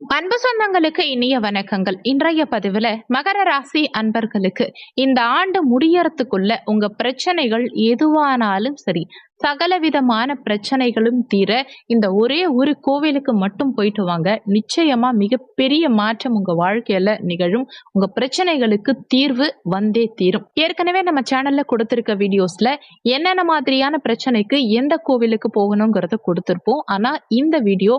அன்பு சொந்தங்களுக்கு இனிய வணக்கங்கள். இன்றைய பதிவுல மகர ராசி அன்பர்களுக்கு இந்த ஆண்டு முடியறதுக்குள்ள உங்க பிரச்சனைகள் எதுவானாலும் சரி, சகலவிதமான பிரச்சனைகளும் தீர இந்த ஒரே ஒரு கோவிலுக்கு மட்டும் போயிட்டு வாங்க. நிச்சயமா மிகப்பெரிய மாற்றம் உங்க வாழ்க்கையில நிகழும். உங்க பிரச்சனைகளுக்கு தீர்வு வந்தே தீரும். ஏற்கனவே நம்ம சேனல்ல கொடுத்திருக்க வீடியோஸ்ல என்னென்ன மாதிரியான பிரச்சனைக்கு எந்த கோவிலுக்கு போகணுங்கிறத கொடுத்திருப்போம். ஆனா இந்த வீடியோ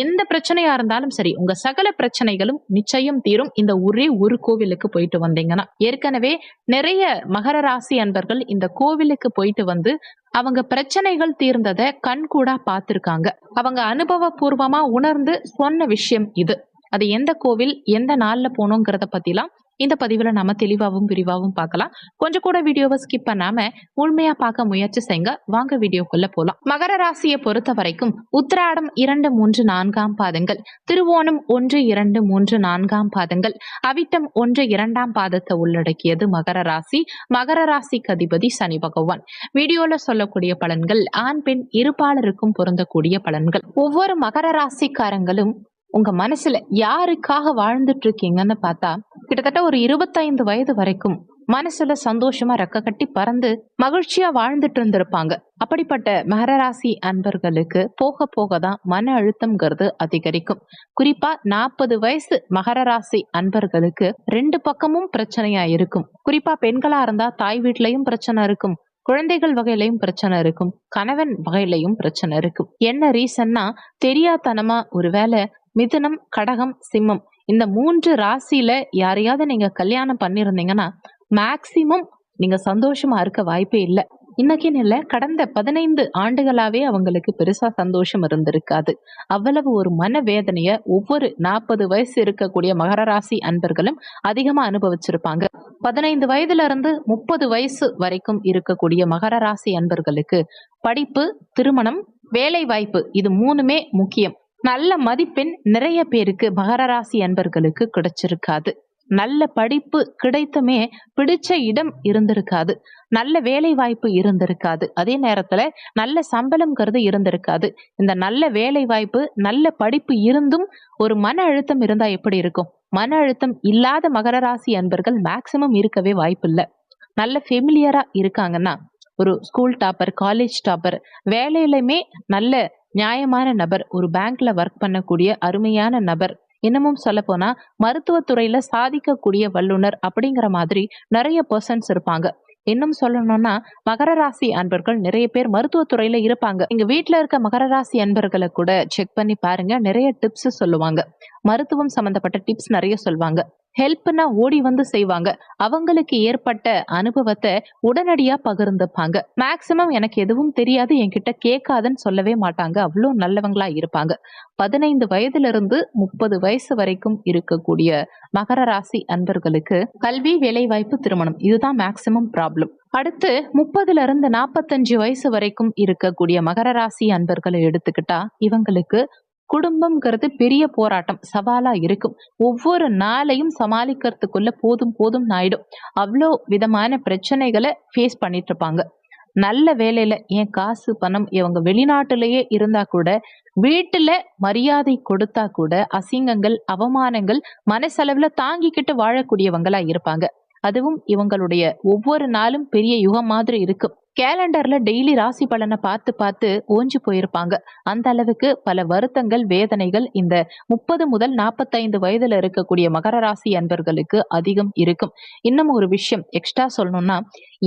எந்த பிரச்சனையா இருந்தாலும் சரி, உங்க சகல பிரச்சனைகளும் நிச்சயம் தீரும் இந்த ஒரே ஒரு கோவிலுக்கு போயிட்டு வந்தீங்கன்னா. ஏற்கனவே நிறைய மகர ராசி அன்பர்கள் இந்த கோவிலுக்கு போயிட்டு வந்து அவங்க பிரச்சனைகள் தீர்ந்ததை கண்கூடா பார்த்திருக்காங்க. அவங்க அனுபவபூர்வமா உணர்ந்து சொன்ன விஷயம் இது. அது எந்த கோவில், எந்த நாள்ல போனோங்கிறத பத்திலாம் இந்த பதிவுல நாம தெளிவாகவும் விரிவாகவும் பார்க்கலாம். கொஞ்சம் கூட வீடியோவை ஸ்கிப் பண்ணாம முழுமையா பார்க்க முயற்சி செய்யுங்க. வாங்க வீடியோக்குள்ள போலாம். மகர ராசியை பொறுத்த வரைக்கும் உத்திராடம் 2, 3, 4 பாதங்கள், திருவோணம் 1, 2, 3, 4 பாதங்கள், அவிட்டம் 1, 2 பாதத்தை உள்ளடக்கியது மகர ராசி. மகர ராசிக்கு அதிபதி சனி பகவான். வீடியோல சொல்லக்கூடிய பலன்கள் ஆண் பெண் இருபாலருக்கும் பொருந்தக்கூடிய பலன்கள். ஒவ்வொரு மகர ராசிக்காரங்களும் உங்க மனசுல யாருக்காக வாழ்ந்துட்டு இருக்கீங்கன்னு பார்த்தா, கிட்டத்தட்ட ஒரு 25 வயது வரைக்கும் மனசுல சந்தோஷமா ரெக்க கட்டி பறந்து மகிழ்ச்சியா வாழ்ந்துட்டு இருந்திருப்பாங்க. அப்படிப்பட்ட மகர ராசி அன்பர்களுக்கு போக போக தான் மன அழுத்தம்ங்கிறது அதிகரிக்கும். குறிப்பா 40 வயசு மகர ராசி அன்பர்களுக்கு 2 பக்கமும் பிரச்சனையா இருக்கும். குறிப்பா பெண்களா இருந்தா தாய் வீட்லயும் பிரச்சனை இருக்கும், குழந்தைகள் வகையிலையும் பிரச்சனை இருக்கும், கணவன் வகையிலையும் பிரச்சனை இருக்கும். என்ன ரீசன்னா, தெரியாதனமா ஒருவேளை மிதுனம், கடகம், சிம்மம் இந்த 3 ராசியில யாரையாவது நீங்க கல்யாணம் பண்ணிருந்தீங்கன்னா மேக்சிமம் நீங்க சந்தோஷமா இருக்க வாய்ப்பே இல்லை. இன்னைக்குன்னு இல்ல, கடந்த 15 ஆண்டுகளாவே அவங்களுக்கு பெருசா சந்தோஷம் இருந்திருக்காது. அவ்வளவு ஒரு மன வேதனைய ஒவ்வொரு 40 வயசு இருக்கக்கூடிய மகர ராசி அன்பர்களும் அதிகமா அனுபவிச்சிருப்பாங்க. 15 வயதுல இருந்து 30 வயசு வரைக்கும் இருக்கக்கூடிய மகர ராசி அன்பர்களுக்கு படிப்பு, திருமணம், வேலை வாய்ப்பு இது 3மே முக்கியம். நல்ல மதிப்பெண் நிறைய பேருக்கு மகர ராசி அன்பர்களுக்கு கிடைச்சிருக்காது. நல்ல படிப்பு கிடைத்துமே பிடிச்ச இடம் இருந்திருக்காது, நல்ல வேலை வாய்ப்பு இருந்திருக்காது, அதே நேரத்துல நல்ல சம்பளம்ங்கிறது இருந்திருக்காது. இந்த நல்ல வேலை வாய்ப்பு, நல்ல படிப்பு இருந்தும் ஒரு மன அழுத்தம் இருந்தா எப்படி இருக்கும்? மன அழுத்தம் இல்லாத மகர ராசி அன்பர்கள் மேக்சிமம் இருக்கவே வாய்ப்பு இல்லை. நல்ல ஃபெமிலியரா இருக்காங்கன்னா, ஒரு ஸ்கூல் டாப்பர், காலேஜ் டாப்பர், வேலையிலுமே நல்ல நியாயமான நபர், ஒரு பேங்க்ல ஒர்க் பண்ணக்கூடிய அருமையான நபர், இன்னமும் சொல்ல போனா மருத்துவத்துறையில சாதிக்கக்கூடிய வல்லுனர் அப்படிங்கிற மாதிரி நிறைய பர்சன்ஸ் இருப்பாங்க. இன்னும் சொல்லணும்னா மகர ராசி அன்பர்கள் நிறைய பேர் மருத்துவத்துறையில இருப்பாங்க. எங்க வீட்டுல இருக்க மகர ராசி அன்பர்களை கூட செக் பண்ணி பாருங்க, நிறைய டிப்ஸ் சொல்லுவாங்க. மருத்துவம் சம்பந்தப்பட்ட டிப்ஸ் நிறைய சொல்லுவாங்க. ஹெல்ப்னா ஓடி வந்து செய்வாங்க. அவங்களுக்கு ஏற்பட்ட அனுபவத்தை உடனடியா பகிர்ந்துப்பாங்க. மேக்சிமம் எனக்கு எதுவும் தெரியாது, என்கிட்ட கேட்காதுன்னு சொல்லவே மாட்டாங்க. அவ்வளோ நல்லவங்களா இருப்பாங்க. 15 வயதுல இருந்து 30 வயசு வரைக்கும் இருக்கக்கூடிய மகர ராசி அன்பர்களுக்கு கல்வி, வேலைவாய்ப்பு, திருமணம் இதுதான் மேக்சிமம் ப்ராப்ளம். அடுத்து 30ல இருந்து 45 வயசு வரைக்கும் இருக்கக்கூடிய மகர ராசி அன்பர்களை எடுத்துக்கிட்டா இவங்களுக்கு குடும்பம்ங்கிறது பெரிய போராட்டம், சவாலா இருக்கும். ஒவ்வொரு நாளையும் சமாளிக்கிறதுக்குள்ள போதும் போதும் ஆயிடும். அவ்வளோ விதமான பிரச்சனைகளை ஃபேஸ் பண்ணிட்டு இருப்பாங்க. நல்ல வேலையில ஏன் காசு பணம் இவங்க வெளிநாட்டிலேயே இருந்தா கூட, வீட்டுல மரியாதை கொடுத்தா கூட அசிங்கங்கள், அவமானங்கள் மனசளவுல தாங்கிக்கிட்டு வாழக்கூடியவங்களா இருப்பாங்க. அதுவும் இவங்களுடைய ஒவ்வொரு நாளும் பெரிய யுகம் மாதிரி இருக்கும். கேலண்டர்ல டெய்லி ராசி பலனை பார்த்து பார்த்து ஓஞ்சு போயிருப்பாங்க. அந்த அளவுக்கு பல வருத்தங்கள், வேதனைகள் இந்த 30 முதல் 45 வயதுல இருக்கக்கூடிய மகர ராசி அன்பர்களுக்கு அதிகம் இருக்கும். இன்னும் ஒரு விஷயம் எக்ஸ்ட்ரா சொல்லணும்னா,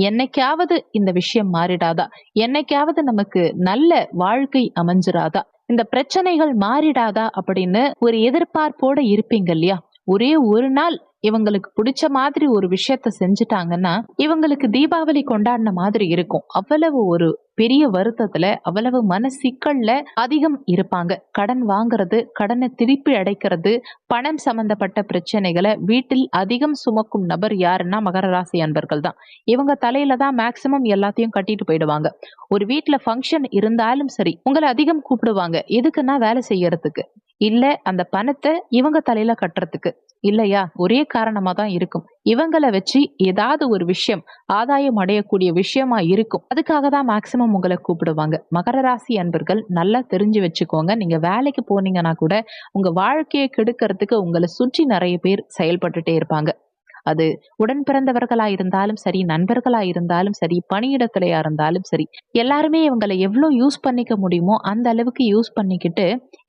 என்னைக்காவது இந்த விஷயம் மாறிடாதா? என்னைக்காவது நமக்கு நல்ல வாழ்க்கை அமைஞ்சிராதா? இந்த பிரச்சனைகள் மாறிடாதா அப்படின்னு ஒரு எதிர்பார்ப்போட இருப்பீங்க இல்லையா? ஒரே ஒரு நாள் இவங்களுக்கு பிடிச்ச மாதிரி ஒரு விஷயத்த செஞ்சுட்டாங்கன்னா இவங்களுக்கு தீபாவளி கொண்டாடின மாதிரி இருக்கும். அவ்வளவு ஒரு பெரிய வருத்தத்துல, அவ்வளவு மன சிக்கல்ல அதிகம் இருப்பாங்க. கடன் வாங்குறது, கடனை திருப்பி அடைக்கிறது, பணம் சம்பந்தப்பட்ட பிரச்சனைகளை வீட்டில் அதிகம் சுமக்கும் நபர் யாருன்னா மகர ராசி அன்பர்கள் தான். இவங்க தலையில தான் மேக்சிமம் எல்லாத்தையும் கட்டிட்டு போயிடுவாங்க. ஒரு வீட்டுல ஃபங்க்ஷன் இருந்தாலும் சரி, உங்களை அதிகம் கூப்பிடுவாங்க. எதுக்குன்னா வேலை செய்யறதுக்கு. இல்ல அந்த பணத்தை இவங்க தலையில கட்டுறதுக்கு இல்லையா? ஒரே காரணமா தான் இருக்கும். இவங்கள வச்சு ஏதாவது ஒரு விஷயம் ஆதாயம் அடையக்கூடிய விஷயமா இருக்கும். அதுக்காக தான் மேக்ஸிமம் உங்கள கூப்பிடுவாங்க. மகர ராசி அன்பர்கள் நல்லா தெரிஞ்சு வச்சுக்கோங்க. நீங்க வேலைக்கு போனீங்கன்னா கூட உங்க வாழ்க்கைய கெடுக்கிறதுக்கு உங்கள சுற்றி நெறைய பேர் செயல்பட்டுட்டே இருப்பாங்க. அது உடன் பிறந்தவர்களா இருந்தாலும் சரி, நண்பர்களா இருந்தாலும் சரி, பணியிடத்திலயா இருந்தாலும் சரி, எல்லாருமே இவங்கள எவ்ளோ யூஸ் பண்ணிக்க முடியுமோ அந்த அளவுக்கு யூஸ் பண்ணிக்கிட்டு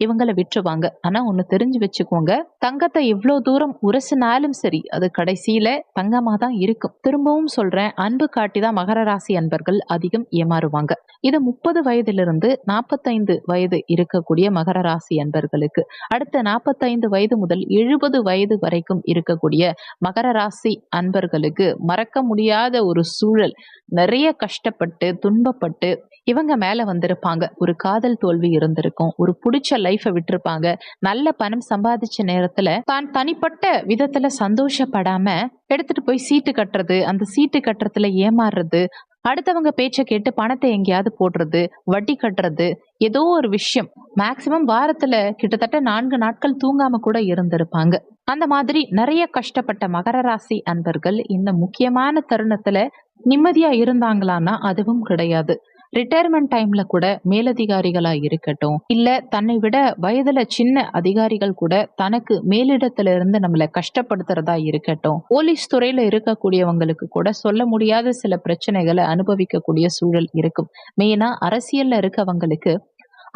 இவங்கள விட்டுருவாங்க. ஆனா ஒண்ணு தெரிஞ்சு வச்சுக்கோங்க, தங்கத்தை எவ்ளோ தூரம் உரசினாலும் சரி, அது கடைசியில தங்கமா தான் இருக்கும். திரும்பவும் சொல்றேன், அன்பு காட்டி தான் மகர ராசி அன்பர்கள் அதிகம் ஏமாறுவாங்க. இது 30 வயதிலிருந்து 45 வயது இருக்கக்கூடிய மகர ராசி அன்பர்களுக்கு. அடுத்த 45 வயது முதல் 70 வயது வரைக்கும் இருக்கக்கூடிய மகர ராசி அன்பர்களுக்கு மறக்க முடியாத ஒரு சூழல். நிறைய கஷ்டப்பட்டு துன்பப்பட்டு இவங்க மேல வந்திருப்பாங்க. ஒரு காதல் தோல்வி இருந்திருக்கும், ஒரு புடிச்ச லைஃப விட்டிருப்பாங்க. நல்ல பணம் சம்பாதிச்ச நேரத்துல தான் தனிப்பட்ட விதத்துல சந்தோஷப்படாம எடுத்துட்டு போய் சீட்டு கட்டுறது, அந்த சீட்டு கட்டுறதுல ஏமாறுறது, அடுத்தவங்க பேச்ச கேட்டு பணத்தை எங்கேயாவது போடுறது, வட்டி கட்டுறது, ஏதோ ஒரு விஷயம். மேக்சிமம் வாரத்துல கிட்டத்தட்ட 4 நாட்கள் தூங்காம கூட இருந்திருப்பாங்க. அந்த மாதிரி நிறைய கஷ்டப்பட்ட மகர ராசி அன்பர்கள் இந்த முக்கியமான தருணத்துல நிம்மதியா இருந்தாங்களான்னா அதுவும் கிடையாது. ரிட்டையர்மெண்ட் டைம்ல கூட மேலதிகாரிகளா இருக்கட்டும், இல்ல தன்னை விட வயதுல சின்ன அதிகாரிகள் கூட தனக்கு மேலிடத்துல இருந்து நம்மள கஷ்டப்படுத்துறதா இருக்கட்டும், போலீஸ் துறையில இருக்கக்கூடியவங்களுக்கு கூட சொல்ல முடியாத சில பிரச்சனைகளை அனுபவிக்கக்கூடிய சூழல் இருக்கும். மெயினா அரசியல்ல இருக்கவங்களுக்கு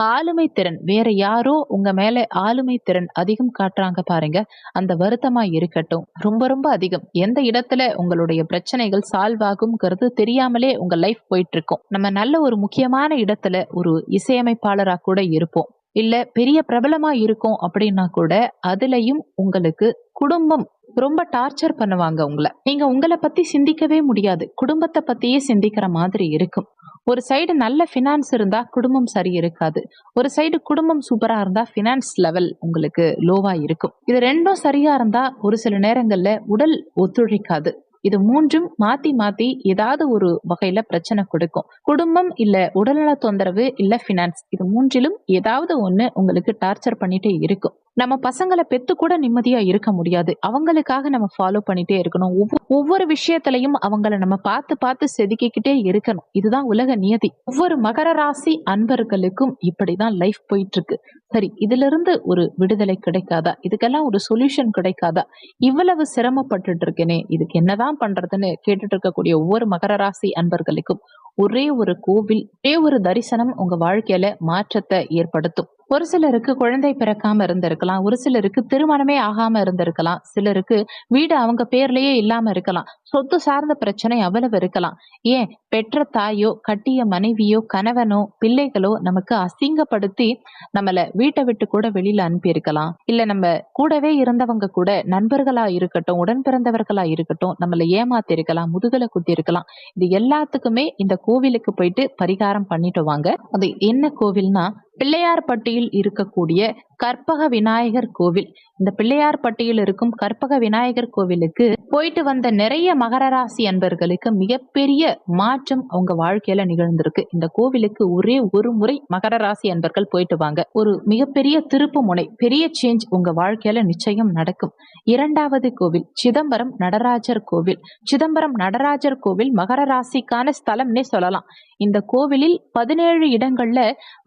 ஆளுமை திறன் வேற யாரோ உங்க மேல ஆளுமை திறன் அதிகம் காட்டுறாங்க பாருங்க, அந்த வருத்தமா இருக்கட்டும் ரொம்ப ரொம்ப அதிகம். எந்த இடத்துல உங்களுடைய பிரச்சனைகள் சால்வ் ஆகும்ங்கிறது தெரியாமலே உங்க லைஃப் போயிட்டு இருக்கும். நம்ம நல்ல ஒரு முக்கியமான இடத்துல ஒரு இசையமைப்பாளரா கூட இருப்போம், இல்ல பெரிய பிரபலமா இருக்கும் அப்படின்னா கூட அதுலயும் உங்களுக்கு குடும்பம் ரொம்ப டார்ச்சர் பண்ணுவாங்க உங்கள. நீங்க உங்கள பத்தி சிந்திக்கவே முடியாது. குடும்பத்த பத்தியே சிந்திக்கிற மாதிரி இருக்கும். ஒரு சைடு நல்ல ஃபினான்ஸ் இருந்தா குடும்பம் சரி இருக்காது. ஒரு சைடு குடும்பம் சூப்பரா இருந்தா ஃபினான்ஸ் லெவல் உங்களுக்கு லோவா இருக்கும். இது 2ம் சரியா இருந்தா ஒரு சில நேரங்கள்ல உடல் ஒத்துழைக்காது. இது 3ம் மாத்தி மாத்தி ஏதாவது ஒரு வகையில பிரச்சனை கொடுக்கும். குடும்பம் இல்ல உடல்நல தொந்தரவு இல்ல ஃபினான்ஸ், இது 3லும் ஏதாவது ஒண்ணு உங்களுக்கு டார்ச்சர் பண்ணிட்டே இருக்கும். நம்ம பசங்கள பெத்து கூட நிம்மதியா இருக்க முடியாது. அவங்களுக்காக நம்ம ஃபாலோ பண்ணிட்டே இருக்கணும். ஒவ்வொரு விஷயத்திலையும் அவங்கள நம்ம பார்த்து பார்த்து செதுக்கிக்கிட்டே இருக்கணும். இதுதான் உலக நியதி. ஒவ்வொரு மகர ராசி அன்பர்களுக்கும் இப்படிதான் லைஃப் போயிட்டு இருக்கு. சரி, இதுல இருந்து ஒரு விடுதலை கிடைக்காதா? இதுக்கெல்லாம் ஒரு சொல்யூஷன் கிடைக்காதா? இவ்வளவு சிரமப்பட்டுட்டு இருக்கேனே, இதுக்கு என்னதான் பண்றதுன்னு கேட்டுட்டு இருக்கக்கூடிய ஒவ்வொரு மகர ராசி அன்பர்களுக்கும் ஒரே ஒரு கோவில், ஒரே ஒரு தரிசனம் உங்க வாழ்க்கையில மாற்றத்தை ஏற்படுத்தும். ஒரு சிலருக்கு குழந்தை பிறக்காம இருந்திருக்கலாம், ஒரு சிலருக்கு திருமணமே ஆகாம இருந்திருக்கலாம், சிலருக்கு வீடு அவங்க பேர்லயே இல்லாம இருக்கலாம், சொத்து சார்ந்த பிரச்சனை அவ்வளவு இருக்கலாம். ஏன் பெற்ற தாயோ, கட்டிய மனைவியோ, கணவனோ, பிள்ளைகளோ நமக்கு அசிங்கப்படுத்தி நம்மள வீட்டை விட்டு கூட வெளியில அனுப்பி இருக்கலாம். இல்ல நம்ம கூடவே இருந்தவங்க கூட நண்பர்களா இருக்கட்டும், உடன் பிறந்தவர்களா இருக்கட்டும், நம்மள ஏமாத்தி இருக்கலாம், முதுகுல குத்தி இருக்கலாம். இது எல்லாத்துக்குமே இந்த கோவிலுக்கு போயிட்டு பரிகாரம் பண்ணிட்டு வாங்க. அது என்ன கோவில்னா பிள்ளையார்பட்டியில் இருக்கக்கூடிய கற்பக விநாயகர் கோவில். இந்த பிள்ளையார்பட்டியில் இருக்கும் கற்பக விநாயகர் கோவிலுக்கு போயிட்டு வந்த நிறைய மகர ராசி அன்பர்களுக்கு மிகப்பெரிய மாற்றம் அவங்க வாழ்க்கையில நிகழ்ந்திருக்கு. இந்த கோவிலுக்கு ஒரே ஒரு முறை மகர ராசி அன்பர்கள் போயிட்டு வாங்க. ஒரு மிகப்பெரிய திருப்பு முனை, பெரிய சேஞ்ச் உங்க வாழ்க்கையில நிச்சயம் நடக்கும். 2வது கோவில் சிதம்பரம் நடராஜர் கோவில். சிதம்பரம் நடராஜர் கோவில் மகர ராசிக்கான ஸ்தலம்னே சொல்லலாம். இந்த கோவிலில் 17 இடங்கள்ல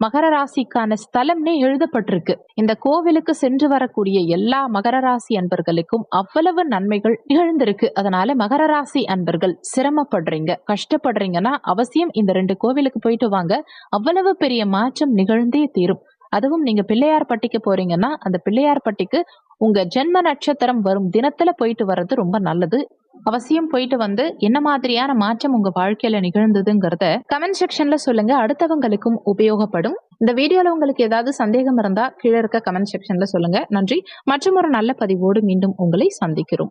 மகர ராசிக்கான ஸ்தலம்னே எழுதப்பட்டிருக்கு. இந்த கோவிலுக்கு சென்று வரக்கூடிய எல்லா மகர ராசி அன்பர்களுக்கும் அவ்வளவு நன்மைகள் நிகழ்ந்திருக்கு. அதனால மகர ராசி அன்பர்கள் சிரமப்படுறீங்க, கஷ்டப்படுறீங்கன்னா அவசியம் இந்த 2 கோவிலுக்கு போயிட்டு வாங்க. அவ்வளவு பெரிய மாற்றம் நிகழ்ந்தே தீரும். அதுவும் நீங்க பிள்ளையார்பட்டிக்கு போறீங்கன்னா அந்த பிள்ளையார்பட்டிக்கு உங்க ஜென்ம நட்சத்திரம் வரும் தினத்துல போயிட்டு வர்றது ரொம்ப நல்லது. அவசியம் போயிட்டு வந்து என்ன மாதிரியான மாற்றம் உங்க வாழ்க்கையில நிகழ்ந்ததுங்கிறத கமெண்ட் செக்ஷன்ல சொல்லுங்க. அடுத்தவங்களுக்கும் உபயோகப்படும். இந்த வீடியோல உங்களுக்கு ஏதாவது சந்தேகம் இருந்தா கீழே இருக்க கமெண்ட் செக்ஷன்ல சொல்லுங்க. நன்றி. மற்றும் ஒரு நல்ல பதிவோடு மீண்டும் உங்களை சந்திக்கிறோம்.